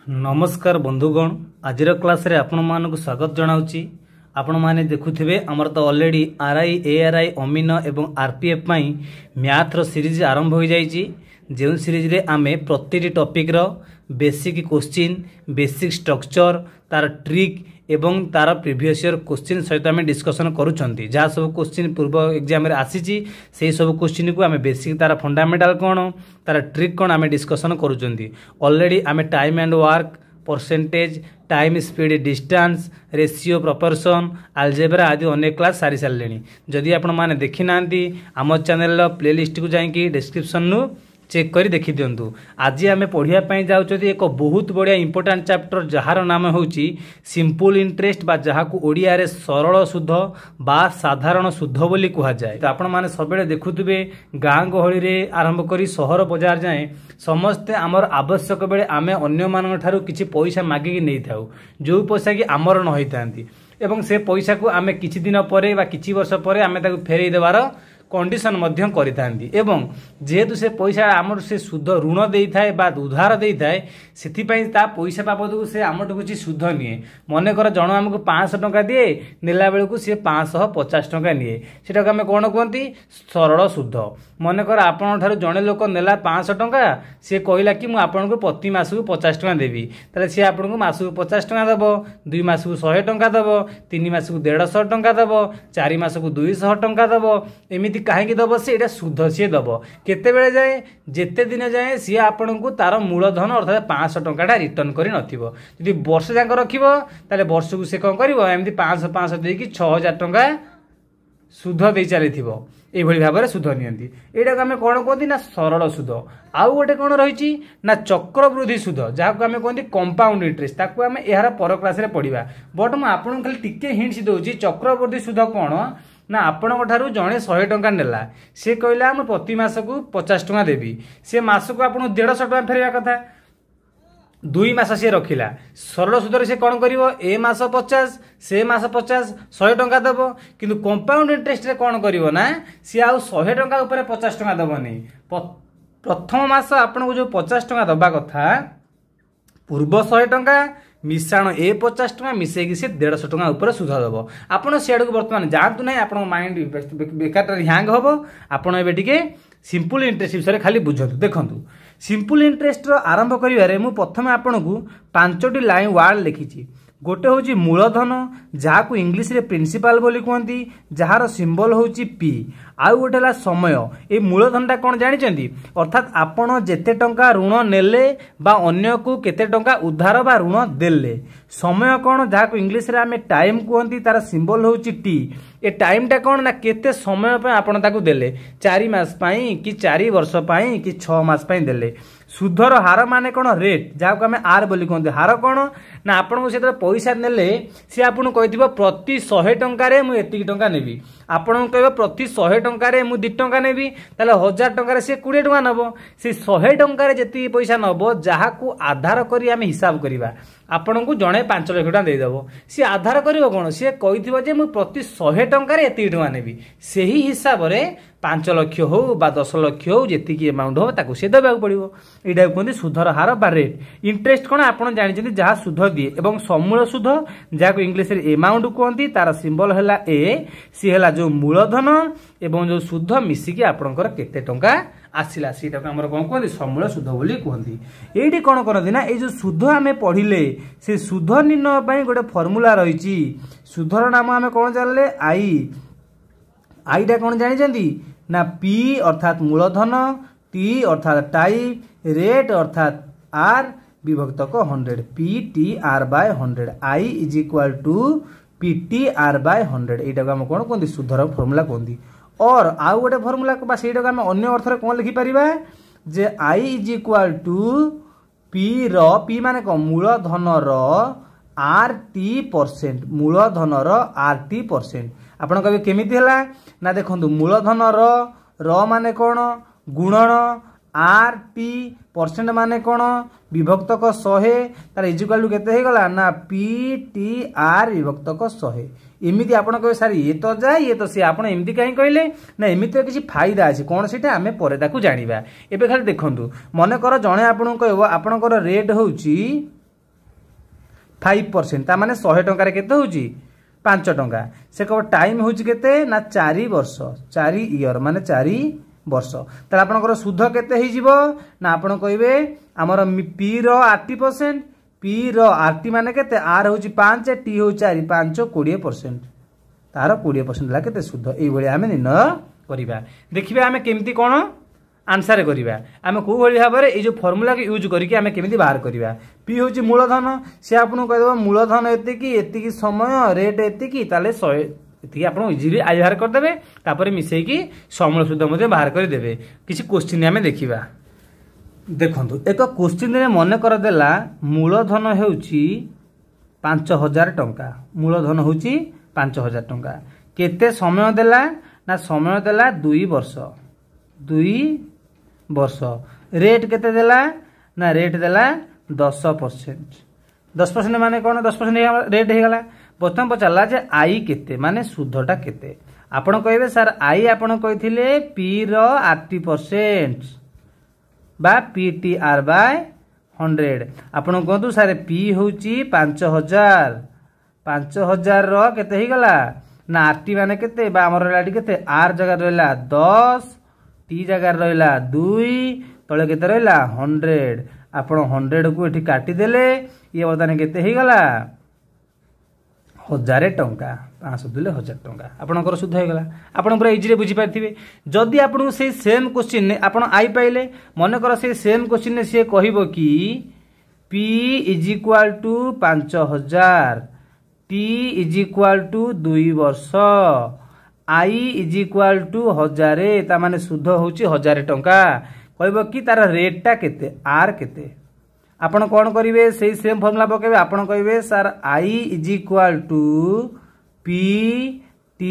नमस्कार बंधुगण आज क्लास रे आपण मानक स्वागत जनाऊँगी। आपण माने देखुथिबे हमर तो ऑलरेडी आरआई एआरआई अमीन एवं आरपीएफ पाई मैथ रो सीरीज आरंभ हो जाइछि। जो सीरीज रे आमे प्रति टॉपिक रो बेसिक क्वेश्चन बेसिक स्ट्रक्चर तार ट्रिक एवं तार प्रीवियस ईयर क्वेश्चन सहित आम डिस्कसन करूछंती। जहाँ सब क्वेश्चन पूर्व एग्जाम रे आसीची से सब क्वेश्चन को आम बेसिक तार फंडामेंटाल कौन तार ट्रिक कौन आम डिस्कसन करूछंती। ऑलरेडी आम time and work percentage time speed distance ratio proportion algebra आदि अनेक क्लास सारी सारे। जदि आपण माने देखि नांती आम चैनल प्लेलिस्ट को जाइए डिस्क्रिप्शन नु चेक करी देखि दियंतु। आज आम पढ़िया पाई जाउछथि एक बहुत बढ़िया इंपोर्टेंट चैप्टर जार नाम होउची सिंपल इंटरेस्ट बा जहाँ को ओडिया रे सरल सुध बा साधारण सुध बोली कहा जाए। तो आपण माने सबेले देखुथिबे गाँ गहली रे आरंभ करी शहर बाजार जाए समस्ते आमर आवश्यक बेले आमे अन्य मानक ठारू किछि पैसा मागिकी नै थाउ जो पैसा कि आमर न होइतांती एवं से पैसा को आमे किछि दिन परे बा किछि वर्ष परे आमे ताकू फेरै देबार कंडीशन मध्य करिथांती। एवं जेहेतु से पैसा आमर से शुद्ध ऋण दे थाए बा उधार दे थाए से ता पैसा बाबद को से आमठू किसी शुद्ध निए। मनकर जन आमको 500 टंका दिए नेला बेलू सी 550 टंका निए सेटा आम कौन कहती सरल शुद्ध। मनकर आपण ठारू जड़े लोक नेला 500 टंका सी कहला कि मुझे आपको प्रति मास को 50 टंका देवी ताले सी आपको मास को 50 टंका दब 2 मास को 100 टंका दब 3 मास को 150 टंका दब 4 मास को 200 टंका दब एमती कहीं दब से शुद्ध सी दब केते बेले जाए जेते दिन जाए सी आपण को तार मूलधन अर्थात 500 टंका रिटर्न कर नथिबो। यदि वर्ष जाक रखिबो ताले वर्ष को से कौन करिवो एमती 500 देकी 6000 टंका सुध दे चलीथिबो एभली भाव में सुध नियंती। एटा को आमे कोन कहती ना सरल सुध। आउ गोटे कौन रही ना चक्रवृद्धि सुध जहाँ को आमे कहती कंपाउंड इंटरेस्ट ताकू आमे एहार पर क्लास रे पढ़िबा। बट मैं आपन खाली टिके हिंट्स दउची चक्रवृद्धि सुध कौन ना आपण ठारू जड़े 100 टंका नेला सी कहला हम प्रति मास को 50 टंका देवी से मास को आपन 150 टंका फेरवा कथा 2 मास सी रखिला सरल सुधर से कौन करिवो ए मास 50 से मास 50 100 टंका दब किंतु कंपाउंड इंटरेस्ट रे कौन करिवो ना सी आउ 100 टंका ऊपर 50 टंका दबनी। प्रथम मास आपन को जो 50 टंका दबा कथा पूर्व 100 टंका मिश्रण ए 50 टंका मिसेकी से 150 टंका ऊपर सुध दब। आपड़ सियाड़ को बर्तमान जातु ना आप माइंड बेकार हैंग हम आपड़ ए सिंपल इंटरेस्ट विषय खाली बुझतु। देखु सिंपल इंटरेस्ट आरंभ करिवारे मु प्रथम आपन को 5टी लाइन वर्ड लिखिछि। गोटे हूँ मूलधन जहाँ को इंग्लिश रे प्रिंसिपल बोली कहती जार सिंबल हूँ पी। आउ गोटे है समय ये मूलधनटा कौन जानते अर्थात आपण जेते टंका ऋण नेले बा अन्य को केते टंका उधार बा ऋण देले। समय कौन जहाँ को इंग्लिश रे आमे टाइम कहती तार सिंबल हूँ टी। ए टाइमटा कौन ना केते समय पे आपण ताकू देले 4 मास पाई कि 4 वर्ष पाई कि 6 मास पाई देले। सुधर हार माने कौन रेट जहाँ को आम आर बोली कहते हार कौन ना आपन से पैसा नेले सी आपन कह प्रति 100 टंकार मुझे एतिक टंका नेबी आपन कह प्रति 100 टंकार मुझे 2 टंका नेबी ताले 1000 टंकार से 20 टंका नब से 100 टंकार जी पैसा नब जहाँ को आधार करी आम हिसाब करवा आपण को जड़े 5 लाख टका देदेव सी आधार कर कौन सी कही मुझे प्रति 100 टंकार एतिक टंका नेबी से ही हिसाब से 5 लाख हो 10 लाख हो जी अमाउंट हो ताकू सी देवाक पड़ो। यहाँ कहते सुधर हार बा रेट। इंटरेस्ट कौन आपड़ जानते जहाँ सुध दिए और समूल सुध जहाँ को इंग्लिश एमाउंट कहती तार सिंबल है ए सी है जो मूलधन एवं जो सुध मिसिकी आपणकर केते टंका आसला सीटा को आम कौन कहते समूल सुध बोली कहती। ये कौन करती ना ये जो सुध आम पढ़िले से सुध निर्णय गोटे फर्मूला रही सुधर नाम आम कौन जानले आई आईटा कौन जानते ना पी अर्थात मूलधन टी अर्थात टाइम रेट अर्थात आर विभक्त को 100 P T R by 100 I is equal to P T R by 100 यहाँ को आम कौन कहते सुधर फर्मूला कहती। और आउ गोटे फर्मूला आम अन्य अर्थ कौन लिखिपर जे I is equal to P P माने कौन मूलधन आर टी परसेंट मूलधन आर टी परसेंट आपण कहे केमिति हला ना देखो मूलधन र माने कौन गुणन आर टी परसेंट माने कौन विभक्त को 100 तार इजिकल टू केते गला ना पी टी आर विभक्त को 100 एमती आप कहे सार ये तो जाए ये तो सी आप एमती कहीं कहले ना एमती किसी फायदा अच्छे कौन से आम पर जाना। एवं खाली देखूँ मन कर जड़े आपन कह आपणकर रेट हूँ 5% ता माने 100 टंकार केते होउची 5 टंका से कब टाइम होउची केते ना 4 वर्ष 4 ईयर माने 4 वर्ष ताले आपनकर सुध केते हे जीवो ना आपण कहिबे हमर पी रो 80% पी रो आरटी माने केते आर होउची 5 टी हो 4 5 20% तार 20% ला केते सुध एई भली आमे निर्णय करिबा देखिबा आमे केमती कोन आंसर करिबा आमे को भली भाबरे ए जो फार्मूला के यूज करके आमे केमती बाहर करिबा पी होची मूलधन से आपन कह देबो मूलधन एति की समय रेट एति की ताले 100 एति आपन इजीली आई बाहर कर देबे तापर मिसई की समूल सुध मध्ये बाहर कर देबे किछि क्वेश्चन आमे देखिबा देखंतु एक क्वेश्चन रे मन कर देला मूलधन हेउची 5000 टंका मूलधन होउची 5000 टंका केते समय देला ना समय देला 2 वर्ष 2 वर्ष रेट केते देला ना रेट देला 10% 10% माने कोन 10% रेट हे गला प्रथम पचारला जे आई केते माने सुधटा केते आपण कहबे सर आई आपण कहिथिले पी रो 80% बा पीटीआर बाय 100 आपण कहतु सर पी होउची 5000 रो केते हे गला ना आरटी माने केते बा हमर रहला केते आर जगह रहला 10 टी जगह रहला 2 तळे केते रहला 100 आपण 100 को एठी काटी देले ये बर्तन केते हे गला 1000 टंका 500 दिले 1000 टंका आपनकर शुद्ध हे गला आपण पूरा इजी रे बुझी पाथिबे जदी आपण से सेम क्वेश्चन ने आपण आई पाइले मन कर से सेम क्वेश्चन ने से कहिबो कि p = 5000 t = 2 वर्ष i = 1000 ता माने शुद्ध होची 1000 टंका कहबो कि तार रेट टा केते r केते आपण कोन करिवे सेही सेम फार्मूला पकेबे आपण कहिबे sir i = p t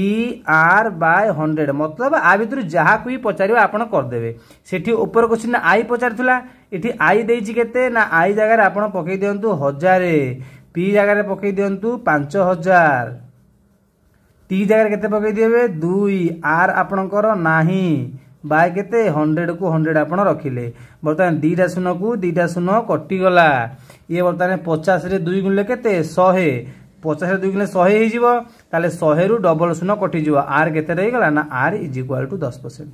r by 100 मतलब आ भितर जहा कोई पचारिबा आपण कर देबे सेठी ऊपर क्वेश्चन आई पचारथुला एठी आई देइची केते ना आई जगह रे आपण पकई दियंतु 1000 p जगह रे पकई दियंतु 5000 t जगह रे केते पकई देबे 2 r आपणकर नाही बाय केते 100 को 100 आपण रखिले बर्तमान 2 शून्य को 2 शून्य कटि गला ये बर्तमान 50 रे 2 गुणले केते 100 50 रे 2 गुणले 100 हे जिवो ताले 100 रु डबल शून्य कटि जिवो r केते रहि गला ना r = 10%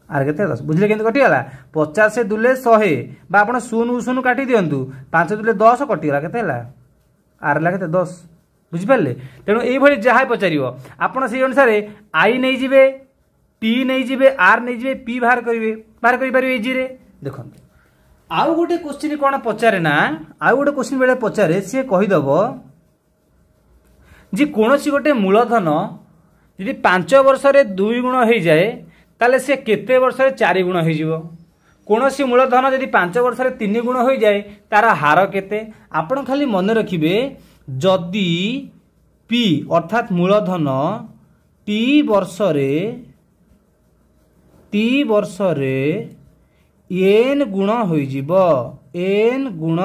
r केते 10 बुझले केंत कटि गला 50 से दुले 100 बा आपण शून्य शून्य काटि दियंतु 5 दुले 10 कटि गला केते हला r ला केते 10 बुझि पाले तेनु एई भली जहा पचारिबो आपण सेही अनुसार i नै जिवे टी नहीं जीवे आर नहीं जीवे पी बाहर करी पारिबे इजी रे देखो आउ गोटे क्वेश्चन कोन पचारे ना आउ गोटे क्वेश्चन बेले पचारे से कहि दबो जे कोनोसी गोटे मूलधन यदि 5 वर्ष रे 2 गुण हो जाए ताले से केते वर्ष रे 4 गुण हो जिवो कोनोसी मूलधन यदि 5 वर्ष रे 3 गुण हो जाए तार हार केते आपण खाली मन रखिबे जदी पी अर्थात मूलधन टी वर्ष रे एन गुण होई जिवो एन गुण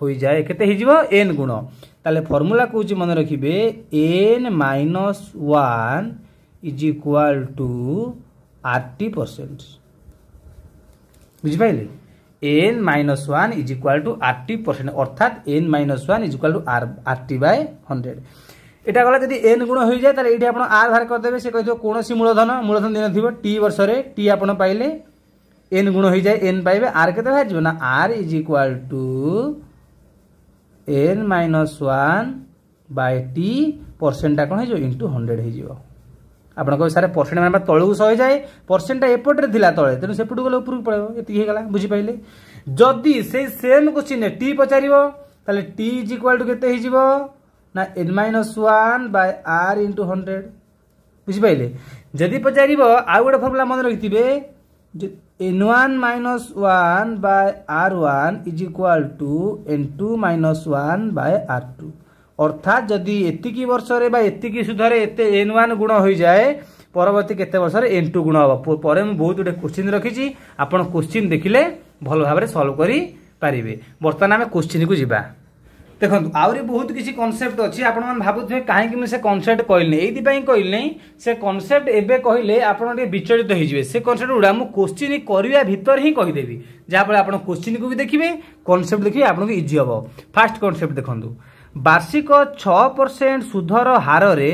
होई जाए केते ही जिवो एन गुण ताले फार्मूला कोची मन रखिबे n - 1 = 80% बुझि पाइले n - 1 = 80% अर्थात n - 1 = RT/100 एटा गला जदी n गुण होई जाए ताले एठी आपण r बाहर कर देबे से कहितो कोनोसी मूलधन दिन थिबो t वर्ष रे t आपण पाइले n गुण होई जाए n पाइबे r केते बाहर जिवो ना r = n - 1 bye t percent ता कोन हे जो इनटू 100 हे जिवो आपण को सारे परसेंट माने तळु सही जाए परसेंट एपट रे थिला तळे तेनु सेपट गले ऊपर पळेबो एति हे गला बुझि पाइले जदी से सेम क्वेश्चन t पचारिबो ताले t = केते हे जिवो ना n - 1 बाय r * 100 बुझि पाइले जदी पचारिबो आ गोटे फार्मूला मन रखिथिबे n1 - 1 bye r1 = n2 - 1 bye r2 अर्थात जदी एतिकी वर्ष रे बा एतिकी सुधरे एते n1 गुण होई जाए परवर्ती केते वर्ष रे n2 गुण हो परे हम बहुत गुटे क्वेश्चन रखिची आपण क्वेश्चन देखिले भल भाबरे सॉल्व करी पारिबे बर्तमान हम क्वेश्चन को जिबा देखो आहरी बहुत किसी कॉन्सेप्ट अच्छी आपण मैंने भावुथे कहीं से कॉन्सेप्ट कहली ये कहली से कॉन्सेप्ट एबे कहले आपण विचलित हो से कॉन्सेप्ट गुड़ा मुझे क्वेश्चन करवा भितर ही कहीदेवी जहाँफल आप क्वेश्चन को भी देखिए कॉन्सेप्ट देखिए आपको इजी हम। फास्ट कॉन्सेप्ट देखो वार्षिक 6% सुधर हार रे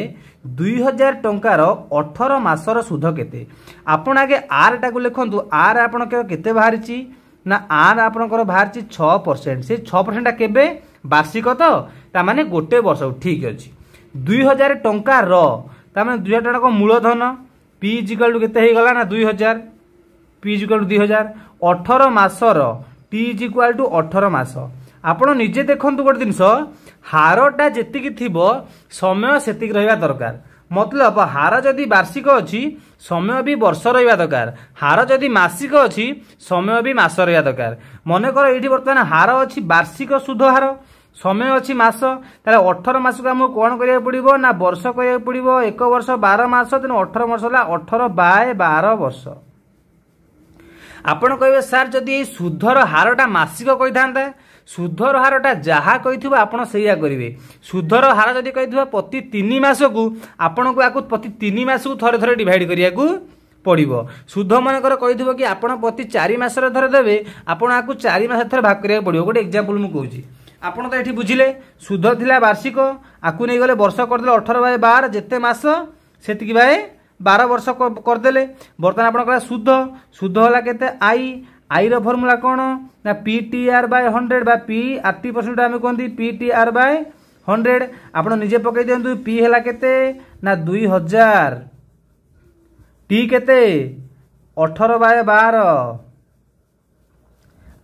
2000 टंकार 18 मासर सुध केते आपण आगे आर टाक लिखु आर आपण केते बाहरी ना आर आपणकर बाहरी 6% से 6% केबे वार्षिक तो तामाने गोटे वर्ष ठीक अच्छे 2000 टंकार तामाने 2000 टंका मूलधन पी इजिकल केते हे गला ना 2000 पी इजिकल 2000 18 मासर टी इजिकल टू 18 मास आपण निजे देखंतु गोटे जिनस हारटा जेतिकी थिबो समय सेतिक रहिबा दरकार मतलब हार जदि वार्षिक अच्छी समय भी वर्ष रहा दरकार हार जदि मासिक अच्छी समय भी मास रहा दरकार मनकर ये बर्तमान हार अच्छी वार्षिक सुध हार समय अच्छी मास ताले 18 मास को आमको कौन करिया पड़िबो ना वर्ष करिया पड़िबो 1 वर्ष 12 मास तेणु 18 वर्ष होला 18 बाय 12 वर्ष। आपण कहे सार जदि सुधर हारटा मासिक कही था सुधर हारटा जहाँ कही आपड़ से करेंगे सुधर हार जदि कही प्रति 3 मास को आपन को प्रति 3 मास को थरे थरे डिवाइड करिया पड़ो सुध मनकर कही कि आप प्रति 4 मास थरे देवे आपन आपको 4 मास थरे भाग करिया पड़ो। गोटे एग्जांपल मु कहूँ आपन तो ये बुझिले सुध थिला वार्षिक आपको नहीं गले वर्ष करदे 18 बाय 12 जेते मास सेतिकी बाय 12 वर्ष करदेले बर्तमान आपन सुध सुध होला केते आई रो फॉर्मूला कौन ना PTR बाय 100 बा P 80% आम कहती PTR बाय 100 आप निजे पकई दिंतु P है केते ना 2000 T केते 18 बाय 12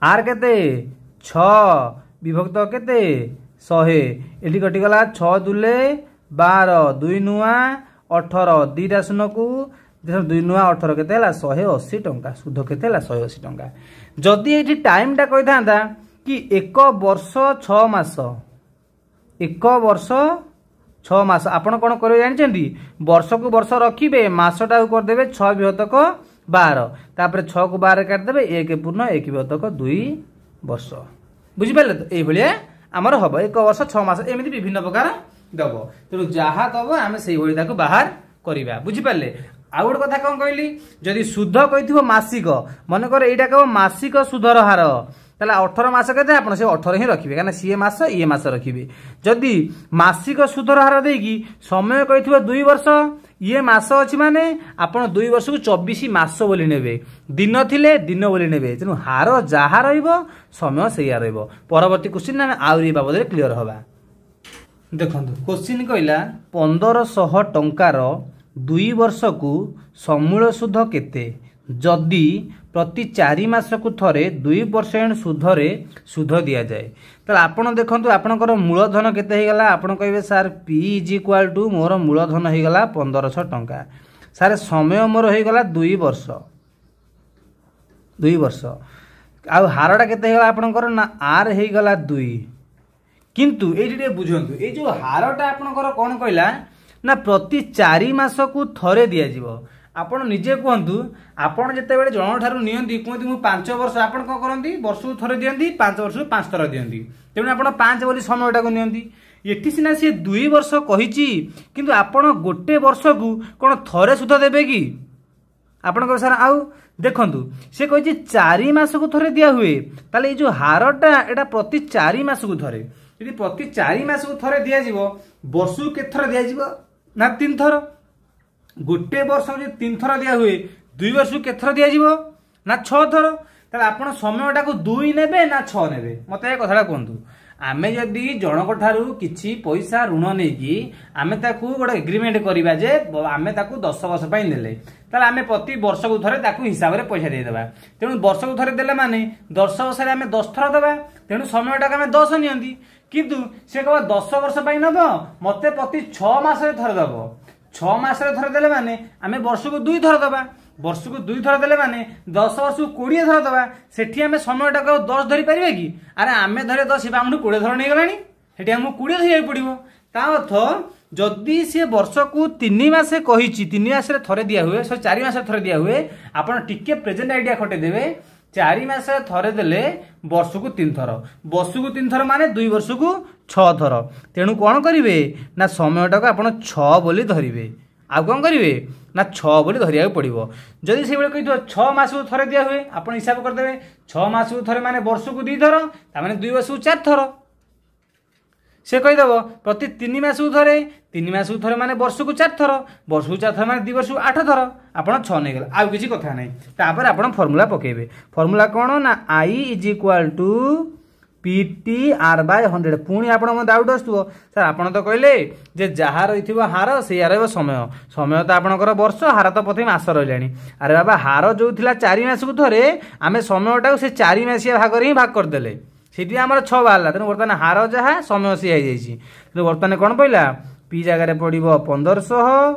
R केते 6 विभक्त केते 100 एटी कटिगला 6 दुले 12 2 नुआ 18 2टा शून्य को 2 नुआ 18 केते 180 टंका सुध केते 180 टंका। जदि ये टाइम टा कही था कि 1 वर्ष 6 मास 1 वर्ष 6 मास आपण कौन करेंगे जानते वर्ष को वर्ष रखिए मसटा करदे 6 विभक्तक 12 तापर 6 को 12 काटिदेवे 1 पूर्ण 1 विभक्तक 2 वर्ष बुझिपारे तो ये आमर हम 1 वर्ष 6 मास एमती विभिन्न प्रकार दब तेणु जहाँ दब आम से बाहर करवा बुझिपारे। आउ गोटे कथा कौन कहली जदि सुध कही मासिक मनकर यहाँ कह मासिक सुधर हार ताले 18 मास के आप 18 ही रखिए कहीं सी मास ये मास रखिए जदि मासिक सुधर हार देकी समय कही 2 वर्ष ये मास अच्छी माने आप 2 वर्ष को 24 मास बोली ने दिन थिले दिन बोली ने तेणु हार जहाँ समय से परवर्ती क्वेश्चन आम आउरी बाबद क्लीयर हवा। देखो क्वेश्चन कहला 1500 टंकार 2 वर्ष को समूल सुध केते जदि प्रति 4 मास को थरे 2% सुधरे सुध दि जाए तो आपण देखंतु आपनकर मूलधन केते हे गला आपण कहबे सर P = मोर मूलधन हे गला 1500 टंका सारे समय मोर हे गला 2 वर्ष आ हारटा केते हे गला आपनकर ना R हे गला 2 किंतु ये बुझंतु ये जो हारटा आपनकर कोन कहला ना प्रति 4 मास को थरे दि जाव आपण निजे कहतु आपड़ जिते बड़े जन ठार नियंती कहते मुझे 5 वर्ष आप करती वर्ष को थरे दियंती 5 वर्ष को 5 थर दियंती तेणु आप 5 बोली समयटा को नियंती ये सिना सी 2 वर्ष कही किंतु आपण गोटे वर्ष को कौन थरे सुध देवे कि आपण सर आउ देखंतु से कही 4 मास को थरे दिया हुए ताले ये जो हारटा एटा प्रति 4 मास को थरे यदि प्रति 4 मास को थरे दिया जीवो वर्ष को केत थर दिया जीवो ना 3 थर गोटे वर्ष जो 3 थर दिया हुए 2 वर्ष को केत थर दिया जीवो ना 6 थर ताले आपण समयटा को 2 नेबे ना 6 नेबे मते ए कथाटा कहंतु आमे जदि जनक ठारू किछि पैसा ऋण नेकी आमे ताकू गोटे एग्रीमेंट करिबा जे आमे ताकू 10 वर्ष पई नेले ताले आमे प्रति वर्ष को थरे ताकू हिसाब रे पैसा दे देबा तेणु वर्ष को थरे देले माने 10 वर्ष रे आमे 10 थर देबा तेणु समयटा आमे 10 नियंती किंतु से कह 10 वर्ष पई नब मते प्रति 6 मास रे थर दबो 6 मास रे थर देले माने आमे वर्ष को 2 थर दबा वर्ष को 2 थर देले माने 10 वर्ष को 20 थर दबा सेठी आमे समयटा को 10 धरि परिबे कि अरे आमे धरे 10 बा हमु 20 थर नै गलानी सेठी हमु 20 धरि पड़िबो ता अर्थ जदि से वर्ष को 3 मास कही 3 मास रे थरे दिया हुए 4 मास थरे दिया हुए आपण टिके प्रेजेंट आइडिया खटे देबे 4 मास थरे देले वर्ष को 3 थर, वर्ष को 3 थर माने 2 वर्ष को 6 थर। तेणु कौन करेंगे ना समयटा को आप 6 बोली धरिवे। आउ कौन करेंगे ना 6 बोली धरिया पड़ो। जदि से कही 6 मास को थरे दिया हुए आप हिसाब करदे 6 मास को थरे माने वर्ष को 2 थर ताने 2 वर्ष को 4 थर। से कहीदेव प्रति 3 मास को थरे 3 मास को थरे माने वर्ष को 4 थर, वर्ष को 4 थर माने 2 वर्ष को 8 थर आप 6 नहीं गला। आउ किसी कथा नहीं तापर आप फर्मूला पकेबे। फर्मूला कौन ना I is equal to PT R by 100। पुणी आप डाउट आसुव सर आप तो कहले जे जहाँ रही हार से समय, समय तो आपंकर वर्ष, हार तो प्रति मास रही। अरे बाबा हार जो थिला 4 मास को थरे आम समयटा से 4 मासिया भाग ही भाग करदे से आम 6 बाहर। तेणु बर्तमान हार जहाँ समय सी है। बर्तमान कौन पड़ा पी जगार पड़ो 1500,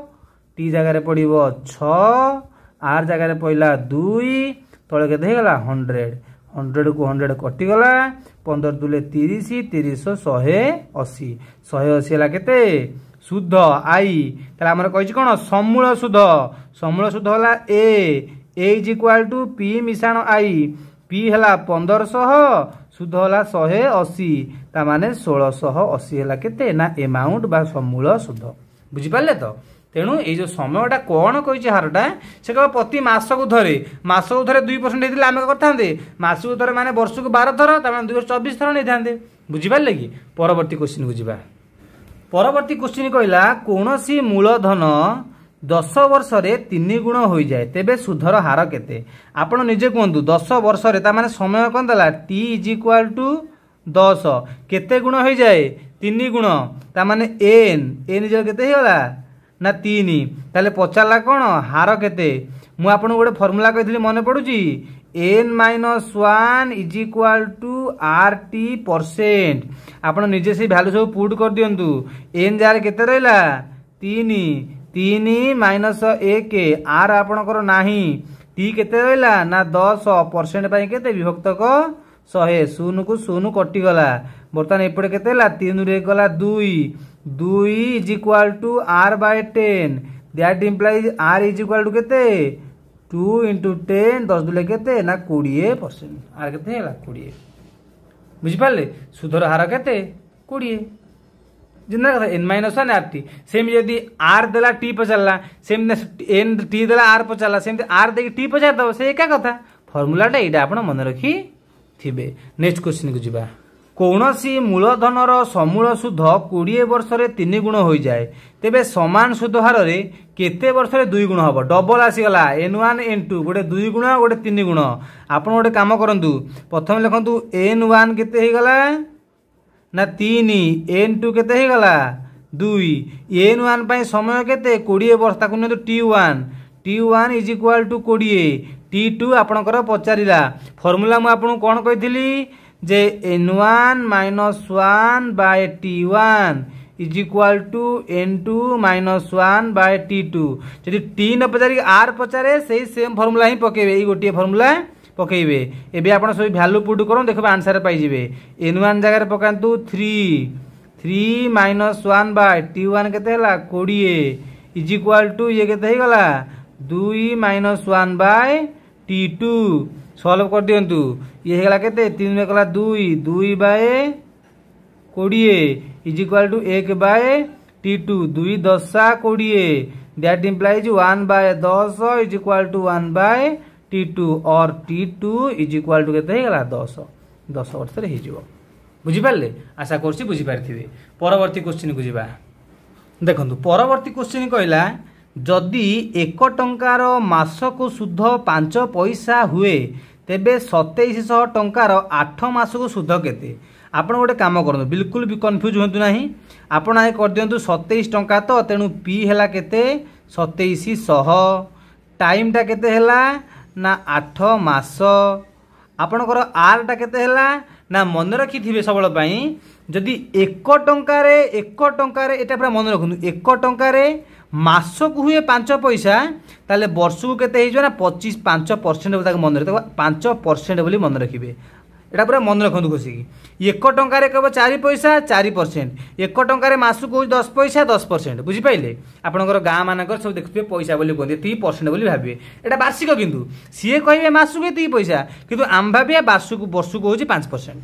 टी जगार पड़ो 6, आर जगार पड़ा 2, तले के 100, 100 को 100 कटिगला 15 दूले 30, 30 180, 180 है केते शुद्ध आई। ताले हमर कहिछि कोन समूल शुद्ध, समूल शुद्ध होला A is equal to P मिसाण आई। पी हला 1500 शुद्ध होला 180 ता माने 1680 हला केते ना अमाउंट बा समूल शुद्ध। बुझी पाले तो। तेणु ये जो समयटा कौन कही हारटा से कह प्रति मास को थरे, मास को थरे 2% होते आम करते मास को थरे माने वर्ष को 12 थर ताने 2 वर्ष 24 थर नहीं था। बुझिपारे कि परवर्ती क्वेश्चन को जीवा। परवर्ती क्वेश्चन कहला कौन सी मूलधन 10 वर्ष रे 3 गुण हो जाए तेबे सुधर हार केते। आपण निजे कहतु 10 वर्ष रे ता माने समय कौन देला टी इज इक्वल टू 10 केते गुण हो जाए 3 गुण ता माने एन जो केते होला ना 3। ताले पचारा कौन हार केते मु आपन गोटे फॉर्मूला कही मन पड़ुची n-1 is equal to R T percent. आप निजे से भैल्यू सब पुट कर दिंतु। एन जार केते रहिला 3 माइनस 1 आर आपणकर नाही टी केते रहिला ना 10% पाई केते विभक्त को 100 शून्य को शून्य कटिगला। बर्तमान एपटे केते होला 3 रे गला 2 is equal to R by 10 that implies R is equal to केते 2 इंटू 10 10 दुले केते ना 20%। आर केते होला 20। बुझी पाले सुधर हार केते 20 जिंदा कथा n-1 आर टी। सेम यदि आर देला टी पचारला सेम एन टी देला आर पचारला सेम आर देकी टी पचार दब से एका कथा। फॉर्मूलाटा एटा आपण मन रखी थिबे। नेक्स्ट क्वेश्चन को जीवा। कौनसी मूलधनर समूल सुध 20 वर्ष रे 3 गुण हो जाए तेबे समान सुध हार रे केते वर्ष रे 2 गुण हबो। डबल आसीगला n1 n2 गोटे 2 गुण गोटे 3 गुण। आपण गोटे काम करंतु प्रथम लिखंतु n1 केते हे गला ना 3 n2 केते हे गला 2 n1 पई समय केते 20 वर्ष ताकु ने t1 is equal to 20 t2 आपणकर पचारिला। फॉर्मूला मु आपन कोन कहितली जे n1 - 1 by t1 is equal to n2 - 1 by t2। जदि t न पचारि r पचारे से सेम फॉर्मूला ही पकेबे। ई गोटे फॉर्मूला पकेबे। एबे आपण सब वैल्यू पुट करो देखबे आंसर पाई जिवे। n1 जगह रे पकांतु 3 - 1 बाय t1 केते हला 20 इज इक्वल टू ये केते हे गला 2 - 1 बाय t2 सॉल्व कर दियंतु। ये हेगला केते 3 में कला 2 by 20 is equal to 1 by t2 2 10 20 that implies 1 by 10 is equal to 1 by t2 और t2 इज इक्वल टू केते हेगला 10 वर्ष रे हे जिवो। बुझी पारले आशा करछि बुझी पारथिबे। परवर्ती क्वेश्चन को जिबा। देखंतु परवर्ती क्वेश्चन कहला जदि 1 टंकार मासको सुध 5 पैसा हुए तेबे 2700 टंकार 8 मास को सुध केते। आपण गोटे काम करंतु बिल्कुल भी कंफ्यूज होंतु नाही। आपण आए कर दियंतु 27 टंका तो तेणु पी हेला केते 2700 टाइम टा केते हेला ना 8 मास। आपणकर आर टा केते हेला ना मन रखी थिबे सबल पई जदि 1 टंकारे एटा पूरा मन रखुनु 1 टंकारे मासक हुए 5 पैसा ताले वर्ष को केते हे जो ना 5% ताक मन रखिबे 5% बोली मन रखिबे। एटा पूरा मन रखु घोषिकी 1 टंकार कह 4 पैसा 4%, 1 टंकार मासक कौन 10 पैसा 10%। बुझिपारे आपंकर गाँ मानक सब देखुए पैसा बोली कहते 30% बोली भावे एटा वार्षिक, किंतु सी कहे मासक 30 पैसा किंतु आम भाविया वर्षक हूँ 5%।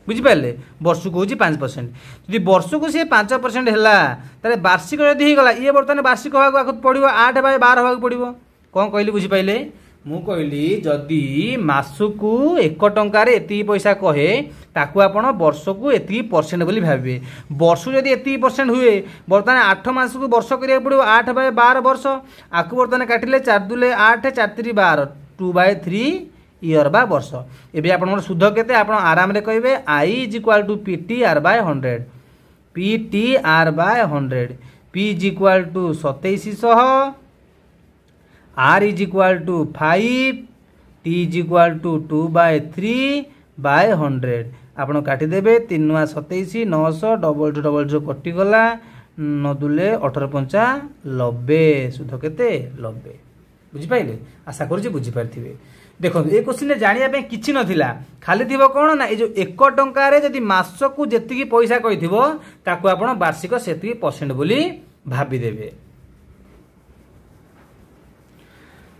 बुझिपारे वर्षक हूँ 5%। जदि वर्षक सी 5% है वार्षिक जदि होगा ये बर्तमान वार्षिक होगा पड़ो 8/12 होगा पड़ो। कौन कहली बुझिपारे मु कहली जदि मासकू 1 टंकार एति पैसा कहे ताकू आपण वर्षकू एति % बोली भावे। वर्ष जदि एति % हुए बर्तमान 8 मास को वर्ष करिया पड़ो 8/12 वर्ष। आकु बर्तमान काटिले 4 2 8 4 3 12 2/3 ईयर बा वर्ष। एबे आपन शुद्ध केते आपण आराम रे कहबे I = PTR/100, PTR/100, P = 2700, R = 5, T = 2/3/100। आपण काटी देबे 3 × 27 900 2 कटिगला 9 2 18 5 90 शुद्ध केते 90। बुझिपाइले आशा करूँ बुझिपारे। देखो ये क्वेश्चन जानिया किछि नथिला खाली थिबो कोन ना ए जो 1 टंकार जदि मासकू जेतिकी पैसा कहिथिबो ताकू आपण वार्षिक सेतिकी % बोली भाबी देबे।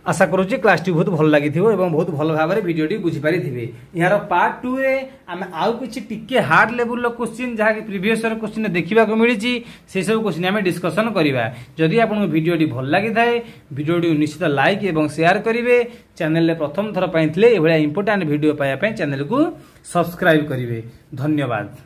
आशा करुच्ची क्लास टी बहुत भल लगी एवं बहुत भल भाव में वीडियो टी बुझीपारी थे। यार पार्ट 2 रे आम आउ किछि टिके हार्ड लेवल क्वेश्चन जहाँ प्रीवियस क्वेश्चन देखा मिली से सब क्वेश्चन आम डिस्कसन करवा। जदि आपको वीडियो टी भल लगी थाए वीडियो टी निश्चित लाइक एवं शेयर करेंगे। चैनल प्रथम थर पाई इंपोर्टेंट वीडियो पाइबा चैनल को सब्सक्राइब करेंगे। धन्यवाद।